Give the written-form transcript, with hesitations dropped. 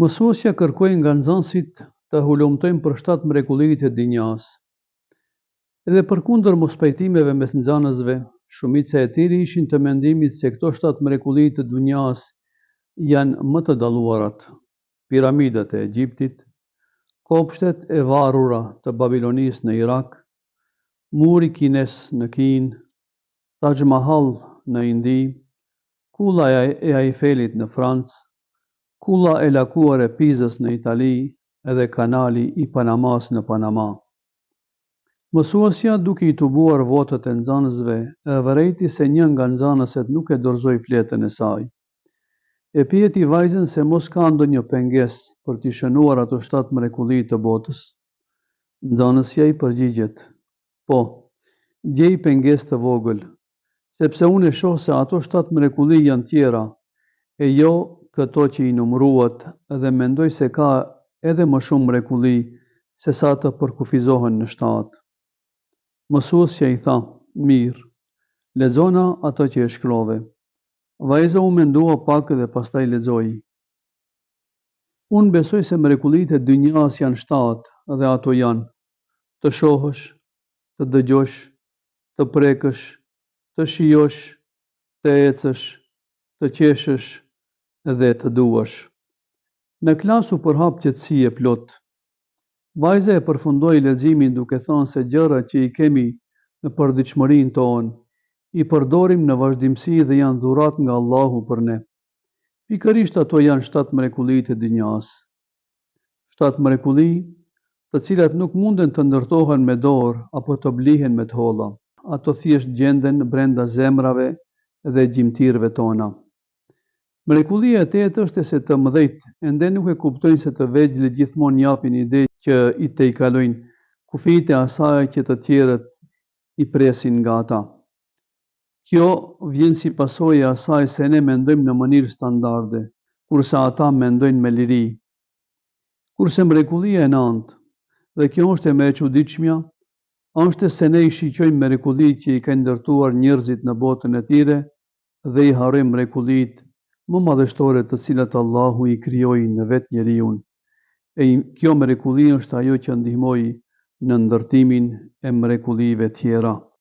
Mësuesja kërkoi nga nxënësit të hulumtojnë për 7 mrekullitë e dinjas. Edhe përkundër mospajtimeve mes nxënësve, shumica e tyre ishin të mendimit se këto 7 mrekulli të dunjas janë më të dalluarat: piramidat e Egjiptit, kopshtet e varura të Babilonisë në Irak, muri kines në Kinë, Taj Mahal në Indi, kulla e Eifelit në Francë, kulla e lakuar e Pizës në Itali edhe kanali i Panamas në Panama. Mësuesja, duke i tubuar votët e nxënësve, e vërejti se një nga nxënëset nuk e dorëzoi fletën e saj. E pyeti vajzën se mos ka ndonjë pengesë për t'i shënuar ato 7 mrekulli të botës. Nxënësja i përgjigjet: Po, gjej pengesë të vogël, sepse unë e shoh se ato 7 mrekulli janë tjera, e jo këto që i numëruat, dhe mendoj se ka edhe më shumë mrekulli se sa të përkufizohen në 7. Mësuesja i tha: Mirë, lexona ato që e shkrove. Vajza u mendua pak dhe pastaj lexoi: Unë besoj se mrekullitë e dynjas janë 7 dhe ato janë: të shohësh, të dëgjosh, të prekësh, të shijosh, të ecësh, të qeshësh dhe të duash. Në klasë u përhap qetësi e plot. Vajza e përfundoi leximin duke thënë se gjërat që i kemi në përditshmërinë tonë i përdorim në vazhdimsi dhe janë dhurat nga Allahu për ne. Pikërisht ato janë 7 mrekullitë e dynjas. 7 mrekulli, të cilat nuk munden të ndërtohen me dorë apo të blihen me tholla. Ato thjesht gjenden brenda zemrave dhe gjymtyrëve tona. Mrekullia e tetë është se të mëdhejt ende nuk e kuptojnë se të vegjëlit gjithmonë japin ide që i tejkalojnë kufijtë e asaj që të tjerët i presin nga ata. Kjo vjen si pasojë e asaj se ne mendojmë në mënyrë standarde, kurse ata mendojnë me liri. Kurse mrekullia e 9, dhe kjo është e më e çuditshmja, është se ne i shiqojmë mrekullitë që i kanë ndërtuar njerëzit në botën e tyre dhe i harrojmë mrekullitë më madhështore të cilat Allahu i krijoi në vetë njeriun. E kjo mrekulli është ajo që ndihmoi në ndërtimin e mrekullive tjera.